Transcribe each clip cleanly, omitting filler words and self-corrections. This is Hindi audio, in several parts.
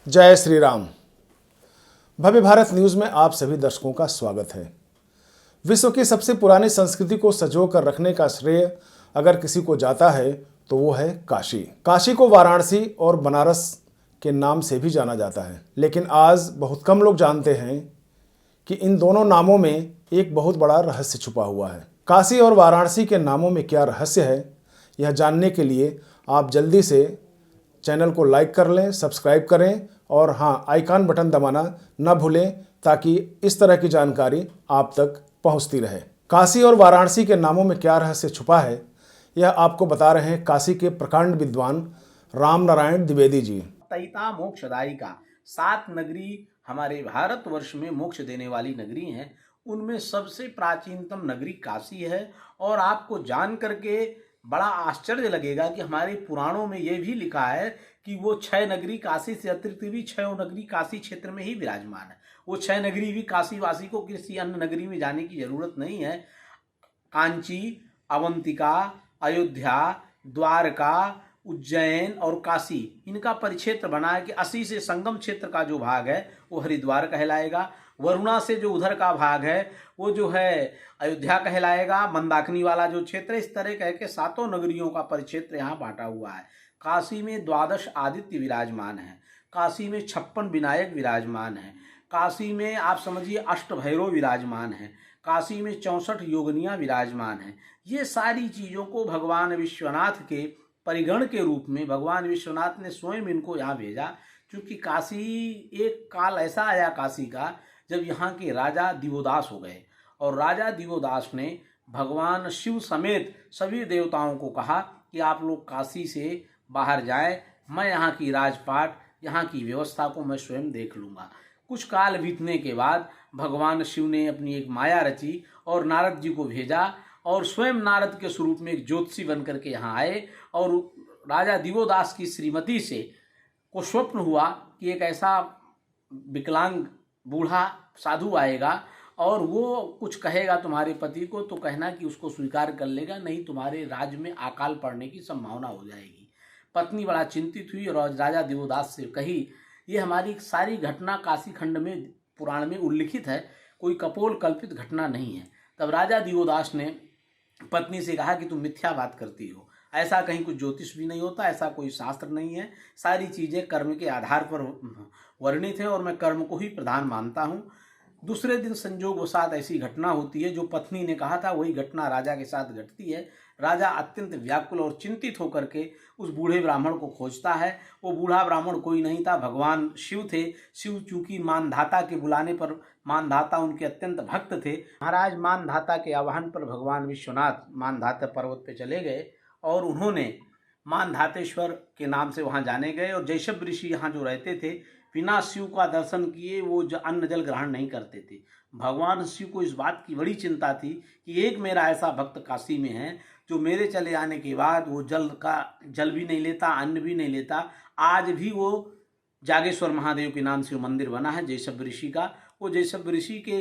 जय श्री राम। भव्य भारत न्यूज़ में आप सभी दर्शकों का स्वागत है। विश्व की सबसे पुरानी संस्कृति को संजो कर रखने का श्रेय अगर किसी को जाता है तो वो है काशी। काशी को वाराणसी और बनारस के नाम से भी जाना जाता है, लेकिन आज बहुत कम लोग जानते हैं कि इन दोनों नामों में एक बहुत बड़ा रहस्य छुपा हुआ है। काशी और वाराणसी के नामों में क्या रहस्य है, यह जानने के लिए आप जल्दी से चैनल को लाइक कर लें, सब्सक्राइब करें और हाँ, आइकॉन बटन दबाना न भूलें ताकि इस तरह की जानकारी आप तक पहुंचती रहे। काशी और वाराणसी के नामों में क्या रहस्य छुपा है, यह आपको बता रहे हैं काशी के प्रकांड विद्वान राम नारायण द्विवेदी जी। तैता मोक्षदायिका 7 नगरी हमारे भारतवर्ष में मोक्ष देने वाली नगरी हैं। उनमें सबसे प्राचीनतम नगरी काशी है। और आपको जान करके बड़ा आश्चर्य लगेगा कि हमारे पुराणों में ये भी लिखा है कि वो 6 नगरी काशी से अतिरिक्त भी 6 नगरी काशी क्षेत्र में ही विराजमान है। वो 6 नगरी भी काशीवासी को किसी अन्य नगरी में जाने की जरूरत नहीं है। कांची, अवंतिका, अयोध्या, द्वारका, उज्जैन और काशी, इनका परिक्षेत्र बना है कि 80 से संगम क्षेत्र का जो भाग है वो हरिद्वार कहलाएगा। वरुणा से जो उधर का भाग है वो जो है अयोध्या कहलाएगा। मंदाकिनी वाला जो क्षेत्र, इस तरह कह के 7 नगरियों का परिक्षेत्र यहाँ बांटा हुआ है। काशी में 12 आदित्य विराजमान है। काशी में 56 विनायक विराजमान है। काशी में आप समझिए अष्टभैरव विराजमान है। काशी में 64 योगिनियाँ विराजमान हैं। ये सारी चीज़ों को भगवान विश्वनाथ के परिगण के रूप में भगवान विश्वनाथ ने स्वयं इनको यहाँ भेजा, क्योंकि काशी एक काल ऐसा आया काशी का जब यहाँ के राजा दिवोदास हो गए और राजा दिवोदास ने भगवान शिव समेत सभी देवताओं को कहा कि आप लोग काशी से बाहर जाएं, मैं यहाँ की राजपाट, यहाँ की व्यवस्था को मैं स्वयं देख लूँगा। कुछ काल बीतने के बाद भगवान शिव ने अपनी एक माया रची और नारद जी को भेजा और स्वयं नारद के स्वरूप में एक ज्योतिषी बन करके यहाँ आए। और राजा दिवोदास की श्रीमती से को स्वप्न हुआ कि एक ऐसा विकलांग बूढ़ा साधु आएगा और वो कुछ कहेगा तुम्हारे पति को, तो कहना कि उसको स्वीकार कर लेगा, नहीं तुम्हारे राज्य में अकाल पड़ने की संभावना हो जाएगी। पत्नी बड़ा चिंतित हुई और राजा दिवोदास से कही। ये हमारी सारी घटना काशी खंड में पुराण में उल्लिखित है, कोई कपोल कल्पित घटना नहीं है। तब राजा दिवोदास ने पत्नी से कहा कि तुम मिथ्या बात करती हो, ऐसा कहीं कुछ ज्योतिष भी नहीं होता, ऐसा कोई शास्त्र नहीं है, सारी चीज़ें कर्म के आधार पर वर्णित है और मैं कर्म को ही प्रधान मानता हूँ। दूसरे दिन संजोगवशात ऐसी घटना होती है, जो पत्नी ने कहा था वही घटना राजा के साथ घटती है। राजा अत्यंत व्याकुल और चिंतित होकर के उस बूढ़े ब्राह्मण को खोजता है। वो बूढ़ा ब्राह्मण कोई नहीं था, भगवान शिव थे। शिव चूंकि मानधाता के बुलाने पर, मानधाता उनके अत्यंत भक्त थे, महाराज मानधाता के आह्वान पर भगवान विश्वनाथ मानधाता पर्वत पे चले गए और उन्होंने मानधातेश्वर के नाम से वहाँ जाने गए। और जैशव ऋषि यहाँ जो रहते थे, बिना शिव का दर्शन किए वो अन्न जल ग्रहण नहीं करते थे। भगवान शिव को इस बात की बड़ी चिंता थी कि एक मेरा ऐसा भक्त काशी में है जो मेरे चले आने के बाद वो जल भी नहीं लेता, अन्न भी नहीं लेता। आज भी वो जागेश्वर महादेव के नाम से मंदिर बना है जैशव ऋषि का। वो जैशव ऋषि के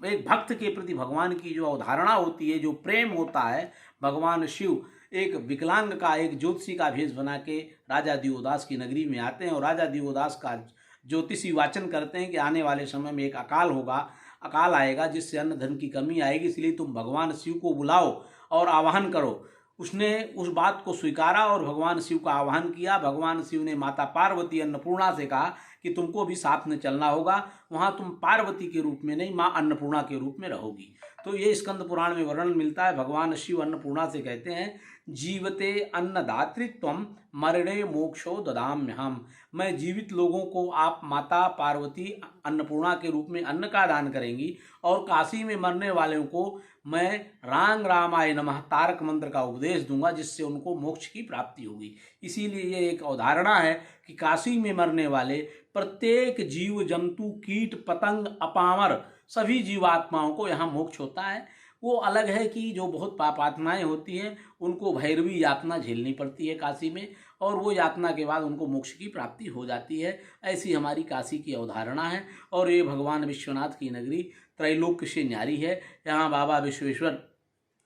एक भक्त के प्रति भगवान की जो अवधारणा होती है, जो प्रेम होता है, भगवान शिव एक विकलांग का, एक ज्योतिषी का भेष बना के राजा दिवोदास की नगरी में आते हैं और राजा दिवोदास का ज्योतिषी वाचन करते हैं कि आने वाले समय में एक अकाल आएगा जिससे अन्न धन की कमी आएगी, इसलिए तुम भगवान शिव को बुलाओ और आवाहन करो। उसने उस बात को स्वीकारा और भगवान शिव का आह्वान किया। भगवान शिव ने माता पार्वती अन्नपूर्णा से कहा कि तुमको भी साथ में चलना होगा, वहाँ तुम पार्वती के रूप में नहीं, माँ अन्नपूर्णा के रूप में रहोगी। तो ये स्कंद पुराण में वर्णन मिलता है। भगवान शिव अन्नपूर्णा से कहते हैं, जीवते अन्नदातृत्वम मरणे मोक्षो ददाम्यहम। मैं जीवित लोगों को आप माता पार्वती अन्नपूर्णा के रूप में अन्न का दान करेंगी और काशी में मरने वालों को मैं रांग रामाय नमः तारक मंत्र का उपदेश दूंगा, जिससे उनको मोक्ष की प्राप्ति होगी। इसीलिए ये एक अवधारणा है कि काशी में मरने वाले प्रत्येक जीव जंतु, कीट पतंग, अपामर सभी जीवात्माओं को यहाँ मोक्ष होता है। वो अलग है कि जो बहुत पापात्माएं होती हैं उनको भैरवी यातना झेलनी पड़ती है काशी में, और वो यातना के बाद उनको मोक्ष की प्राप्ति हो जाती है। ऐसी हमारी काशी की अवधारणा है। और ये भगवान विश्वनाथ की नगरी त्रैलोक्य से न्यारी है। यहाँ बाबा विश्वेश्वर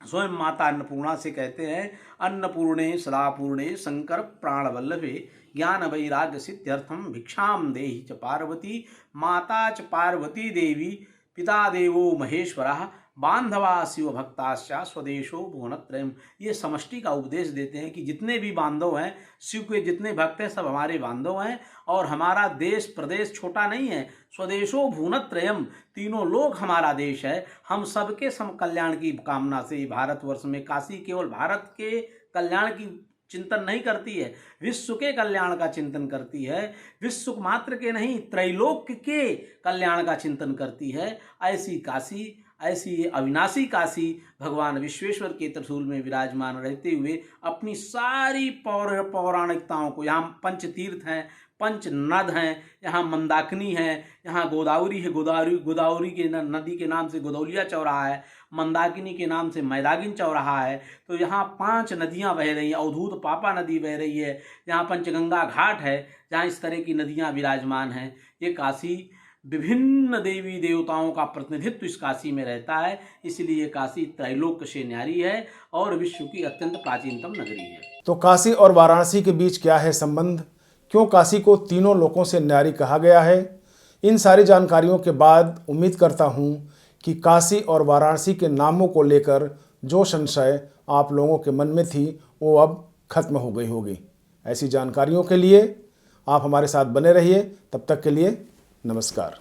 स्वयं माता अन्नपूर्णा से कहते हैं, अन्नपूर्णे सदापूर्णे शंकर प्राणवल्लभे ज्ञान वैराग्य सिद्ध्यर्थम भिक्षाम देहि च पार्वती माता च पार्वती देवी पिता देवो महेश्वरः बांधवा शिव भक्ताश्चा स्वदेशो भुवनत्रयम्। ये समष्टि का उपदेश देते हैं कि जितने भी बांधव हैं, शिव के जितने भक्त हैं, सब हमारे बांधव हैं और हमारा देश प्रदेश छोटा नहीं है। स्वदेशो भुवनत्रयम्, तीनों लोक हमारा देश है। हम सबके सम कल्याण की कामना से भारतवर्ष में काशी केवल भारत के कल्याण की चिंतन नहीं करती है, विश्व के कल्याण का चिंतन करती है। विश्व मात्र के नहीं, त्रैलोक्य के कल्याण का चिंतन करती है। ऐसी काशी, ऐसी अविनाशी काशी भगवान विश्वेश्वर के त्रिशूल में विराजमान रहते हुए अपनी सारी पौराणिकताओं को, यहाँ पंच तीर्थ हैं, पंच नद हैं, यहाँ मंदाकिनी है, यहाँ गोदावरी है, गोदावरी के नदी के नाम से गोदौलिया चौराहा है, मंदाकिनी के नाम से मैदागिन चौराहा है। तो यहाँ 5 नदियाँ बह रही हैं, अवधूत पापा नदी बह रही है, यहाँ पंचगंगा घाट है, जहाँ इस तरह की नदियाँ विराजमान हैं। ये काशी विभिन्न देवी देवताओं का प्रतिनिधित्व इस काशी में रहता है, इसलिए काशी त्रैलोक्य से न्यारी है और विश्व की अत्यंत प्राचीनतम नगरी है। तो काशी और वाराणसी के बीच क्या है संबंध? क्यों काशी को तीनों लोकों से न्यारी कहा गया है? इन सारी जानकारियों के बाद उम्मीद करता हूँ कि काशी और वाराणसी के नामों को लेकर जो संशय आप लोगों के मन में थी वो अब खत्म हो गई होगी। ऐसी जानकारियों के लिए आप हमारे साथ बने रहिए। तब तक के लिए नमस्कार।